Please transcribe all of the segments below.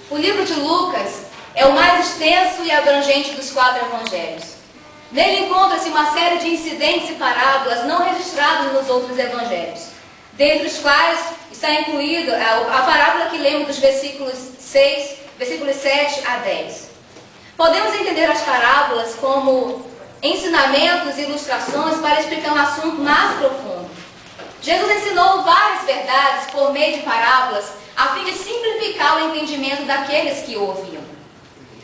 O livro de Lucas é o mais extenso e abrangente dos 4 evangelhos. Nele encontra-se uma série de incidentes e parábolas não registrados nos outros evangelhos, dentre os quais está incluída a parábola que lemos dos versículos 7 a 10. Podemos entender as parábolas como ensinamentos e ilustrações para explicar um assunto mais profundo. Jesus ensinou várias verdades por meio de parábolas, a fim de simplificar o entendimento daqueles que o ouviam.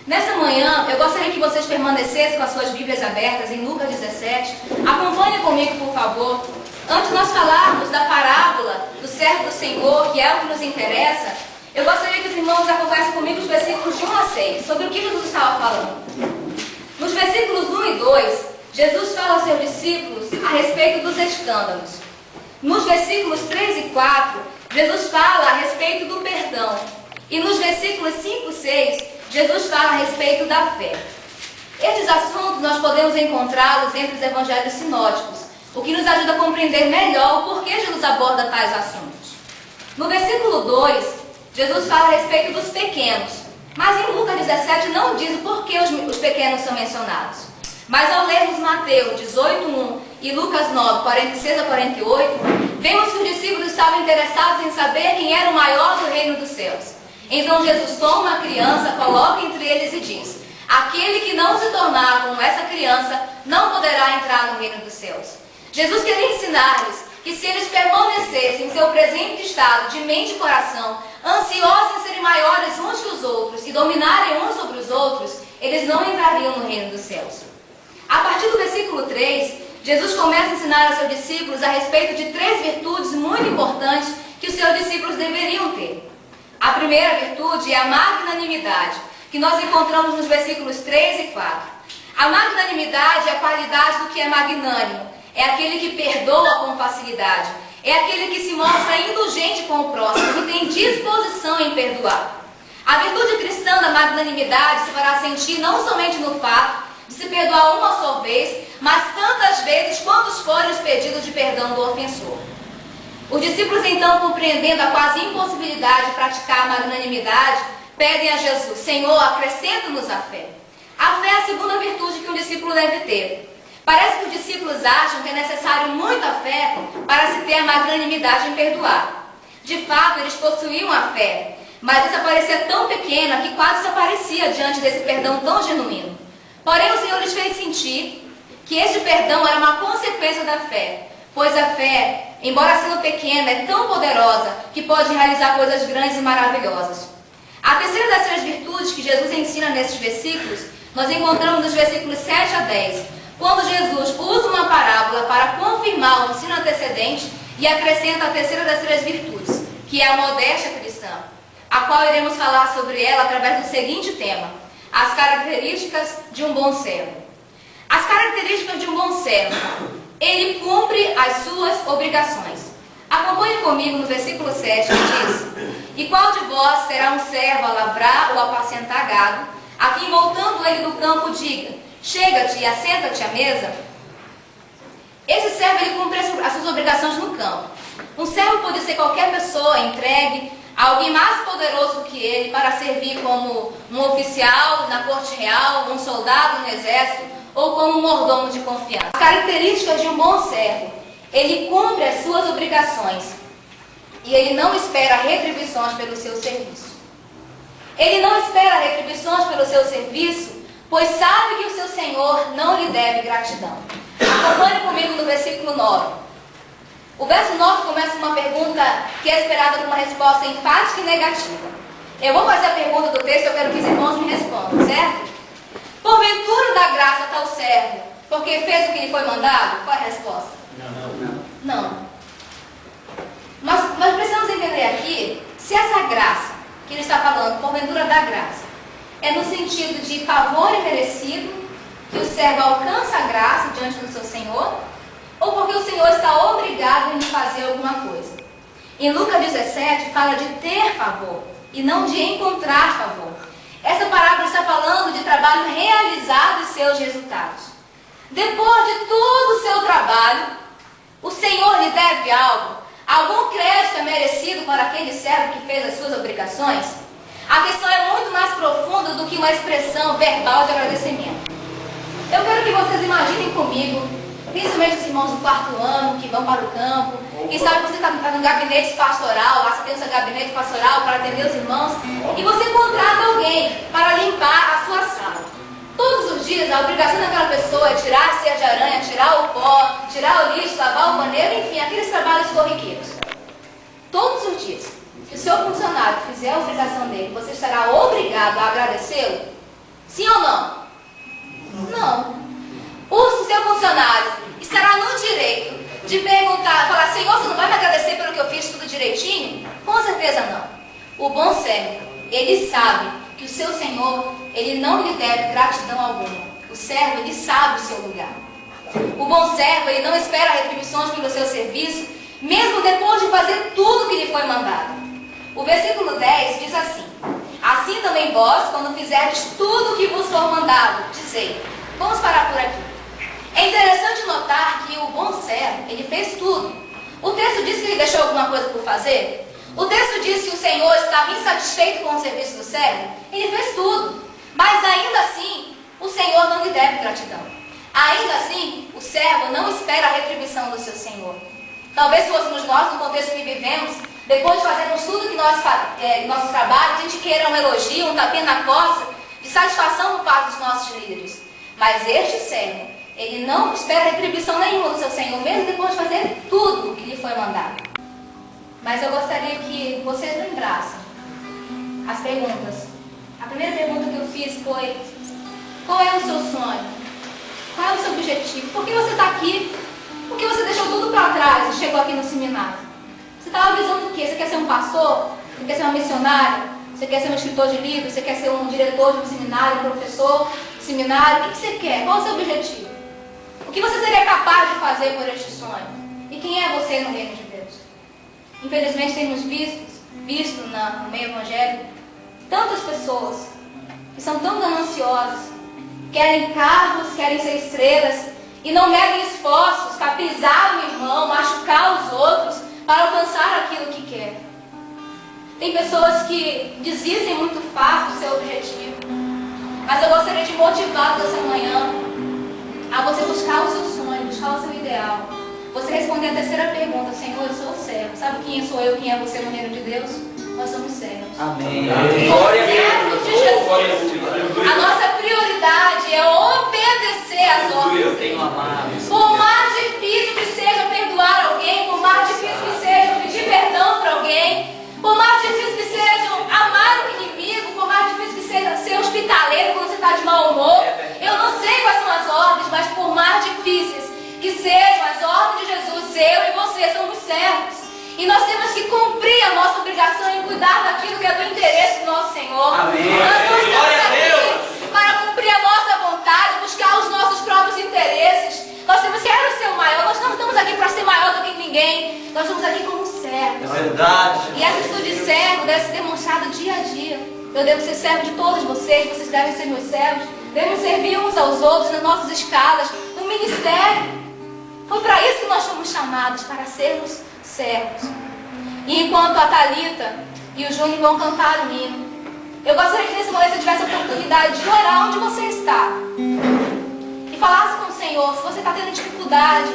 Nessa manhã, eu gostaria que vocês permanecessem com as suas Bíblias abertas em Lucas 17. Acompanhe comigo, por favor. Antes de nós falarmos da parábola do servo do Senhor, que é o que nos interessa, eu gostaria que os irmãos acompanhassem comigo os versículos de 1 a 6, sobre o que Jesus estava falando. Nos versículos 1 e 2, Jesus fala aos seus discípulos a respeito dos escândalos. Nos versículos 3 e 4, Jesus fala a respeito do perdão. E nos versículos 5 e 6, Jesus fala a respeito da fé. Estes assuntos nós podemos encontrá-los entre os evangelhos sinóticos, o que nos ajuda a compreender melhor o porquê Jesus aborda tais assuntos. No versículo 2, Jesus fala a respeito dos pequenos, mas em Lucas 17 não diz o porquê os pequenos são mencionados. Mas ao lermos Mateus 18:1 e Lucas 9:46 a 48, vemos que os discípulos estavam interessados em saber quem era o maior do reino dos céus. Então Jesus toma uma criança, coloca entre eles e diz: aquele que não se tornar como essa criança não poderá entrar no reino dos céus. Jesus queria ensinar-lhes que se eles permanecessem em seu presente estado de mente e coração, ansiosos em serem maiores uns que os outros e dominarem uns sobre os outros, eles não entrariam no reino dos céus. A partir do versículo 3, Jesus começa a ensinar aos seus discípulos a respeito de 3 virtudes muito importantes que os seus discípulos deveriam ter. A primeira virtude é a magnanimidade, que nós encontramos nos versículos 3 e 4. A magnanimidade é a qualidade do que é magnânimo, é aquele que perdoa com facilidade, é aquele que se mostra indulgente com o próximo, que tem disposição em perdoar. A virtude cristã da magnanimidade se fará sentir não somente no fato de se perdoar uma só vez, mas tantas vezes quantos forem os pedidos de perdão do ofensor. Os discípulos, então, compreendendo a quase impossibilidade de praticar a magnanimidade, pedem a Jesus: Senhor, acrescenta-nos a fé. A fé é a segunda virtude que um discípulo deve ter. Parece que os discípulos acham que é necessário muita fé para se ter a magnanimidade em perdoar. De fato, eles possuíam a fé, mas essa parecia tão pequena que quase desaparecia diante desse perdão tão genuíno. Porém, o Senhor lhes fez sentir que este perdão era uma consequência da fé, pois a fé, embora sendo pequena, é tão poderosa que pode realizar coisas grandes e maravilhosas. A terceira das 3 virtudes que Jesus ensina nesses versículos, nós encontramos nos versículos 7 a 10, quando Jesus usa uma parábola para confirmar o ensino antecedente e acrescenta a terceira das 3 virtudes, que é a modéstia cristã, a qual iremos falar sobre ela através do seguinte tema: as características de um bom servo. As características de um bom servo: ele cumpre as suas obrigações. Acompanhe comigo no versículo 7, que diz: e qual de vós será um servo a lavrar ou apacentar gado, a quem voltando ele do campo diga: chega-te e assenta-te à mesa? Esse servo, ele cumpre as suas obrigações no campo. Um servo pode ser qualquer pessoa entregue a alguém mais poderoso do que ele para servir como um oficial na corte real, um soldado no exército ou como um mordomo de confiança. As características de um bom servo: ele cumpre as suas obrigações e ele não espera retribuições pelo seu serviço. Ele não espera retribuições pelo seu serviço, pois sabe que o seu Senhor não lhe deve gratidão. Acompanhe comigo no versículo 9. O verso 9 começa com uma pergunta que é esperada por uma resposta enfática e negativa. Eu vou fazer a pergunta do texto e eu quero que os irmãos me respondam, certo? Porventura dá graça a tal servo, porque fez o que lhe foi mandado? Qual é a resposta? Não. Nós precisamos entender aqui se essa graça que ele está falando, porventura dá graça, é no sentido de favor imerecido, que o servo alcança a graça diante do seu Senhor, ou porque o Senhor está obrigado em fazer alguma coisa. Em Lucas 17 fala de ter favor e não de encontrar favor. Essa parábola está falando de trabalho realizado e seus resultados. Depois de todo o seu trabalho, o Senhor lhe deve algo? Algum crédito é merecido para aquele servo que fez as suas obrigações? A questão é muito mais profunda do que uma expressão verbal de agradecimento. Eu quero que vocês imaginem comigo, principalmente os irmãos do quarto ano, que vão para o campo, quem sabe você está no gabinete pastoral, lá você tem o seu gabinete pastoral para atender os irmãos, e você contrata alguém para limpar a sua sala. Todos os dias, a obrigação daquela pessoa é tirar a ceia de aranha, tirar o pó, tirar o lixo, lavar o banheiro, enfim, aqueles trabalhos corriqueiros. Todos os dias. Se o seu funcionário fizer a obrigação dele, você estará obrigado a agradecê-lo? Sim ou não? Não. O seu funcionário estará no direito de perguntar, falar, Senhor, você não vai me agradecer pelo que eu fiz tudo direitinho? Com certeza não. O bom servo, ele sabe que o seu Senhor, ele não lhe deve gratidão alguma. O servo, ele sabe o seu lugar. O bom servo, ele não espera retribuições pelo seu serviço, mesmo depois de fazer tudo que lhe foi mandado. O versículo 10 diz assim: assim também vós, quando fizerdes tudo o que vos for mandado, dizei. Vamos parar por aqui. É interessante notar que o bom servo, ele fez tudo. O texto diz que ele deixou alguma coisa por fazer? O texto diz que o Senhor estava insatisfeito com o serviço do servo? Ele fez tudo. Mas ainda assim, o Senhor não lhe deve gratidão. Ainda assim, o servo não espera a retribuição do seu Senhor. Talvez fôssemos nós, no contexto que vivemos, depois de fazermos tudo que nossos trabalhos, a gente queira um elogio, um tapinha na costa, de satisfação por parte dos nossos líderes. Mas este servo, ele não espera retribuição nenhuma do seu Senhor, mesmo depois de fazer tudo o que lhe foi mandado. Mas eu gostaria que vocês lembrassem as perguntas. A primeira pergunta que eu fiz foi: qual é o seu sonho? Qual é o seu objetivo? Por que você está aqui? Por que você deixou tudo para trás e chegou aqui no seminário? Você estava visando o quê? Você quer ser um pastor? Você quer ser uma missionária? Você quer ser um escritor de livros? Você quer ser um diretor de um seminário, um professor de seminário? O que você quer? Qual é o seu objetivo? O que você seria capaz de fazer por este sonho? E quem é você no reino de Deus? Infelizmente temos visto no meio evangélico tantas pessoas que são tão gananciosas, querem cargos, querem ser estrelas e não medem esforços para pisar no irmão, machucar os outros para alcançar aquilo que quer. Tem pessoas que desistem muito fácil do seu objetivo, mas eu gostaria de motivá-los essa manhã a você buscar o seu sonho, buscar o seu ideal. Você responder a terceira pergunta: Senhor, eu sou servo. Sabe quem sou eu, quem é você no reino de Deus? Nós somos servos. Amém. Somos servos de Jesus. A nossa prioridade é obedecer às ordens. Por mais difícil que seja perdoar alguém, por mais difícil que seja pedir perdão para alguém, por mais difícil que seja amar o inimigo, por mais difícil que seja ser hospitaleiro quando você está de mau humor, eu não sei quais são as ordens, mas por mais difíceis que sejam as ordens de Jesus, eu e você somos servos. E nós temos que cumprir a nossa obrigação em cuidar daquilo que é do interesse do nosso Senhor. Amém. Nós estamos aqui para cumprir a nossa vontade, buscar os nossos próprios interesses. Nós temos que ser o maior. Nós não estamos aqui para ser maior do que ninguém. Nós estamos aqui como servos. É verdade. E essa atitude de servo deve ser demonstrada dia a dia. Eu devo ser servo de todos vocês devem ser meus servos. Devemos servir uns aos outros nas nossas escalas, no ministério. Foi para isso que nós fomos chamados, para sermos servos. E enquanto a Thalita e o Júnior vão cantar o hino, eu gostaria que nesse momento você tivesse a oportunidade de orar onde você está e falasse com o Senhor. Se você está tendo dificuldade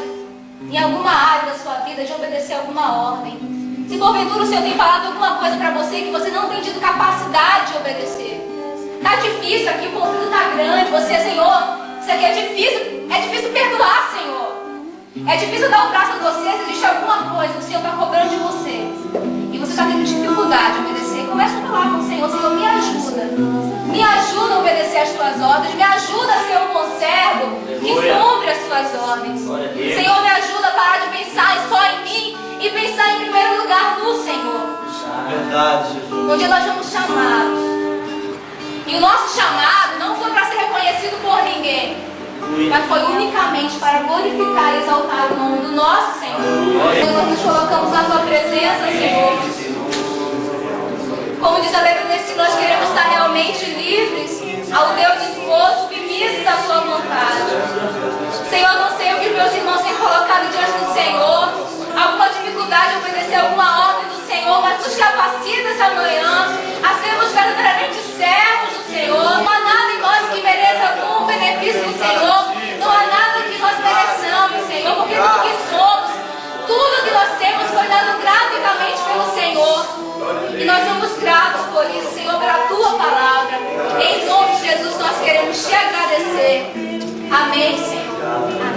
em alguma área da sua vida de obedecer alguma ordem, se porventura o Senhor tem falado alguma coisa para você que você não tem tido capacidade de obedecer, está difícil aqui, o conflito está grande, você, Senhor, isso aqui é difícil perdoar, Senhor. É difícil dar um braço a vocês, existe alguma coisa que o Senhor está cobrando de você e você está tendo dificuldade de obedecer. Comece a falar com o Senhor: Senhor, me ajuda. Me ajuda a obedecer as tuas ordens. Me ajuda a ser um bom servo que cumpre as tuas ordens. Senhor, me ajuda a parar de pensar só em mim e pensar em primeiro lugar no Senhor. Verdade, Jesus. Onde nós fomos chamados. E o nosso chamado não foi para ser reconhecido por ninguém, mas foi unicamente para glorificar e exaltar o nome do nosso Senhor. Nós nos colocamos na tua presença, Senhor. Como diz a letra desse, nós queremos estar realmente livres ao Deus disposto, submissos à tua vontade. Senhor, não sei o que meus irmãos têm colocado diante do Senhor, alguma dificuldade de obedecer alguma ordem do Senhor, mas nos capacita essa manhã a sermos verdadeiramente nascemos foi dado gratuitamente pelo Senhor. E nós somos gratos por isso, Senhor, pela tua palavra. Em nome de Jesus nós queremos te agradecer. Amém, Senhor.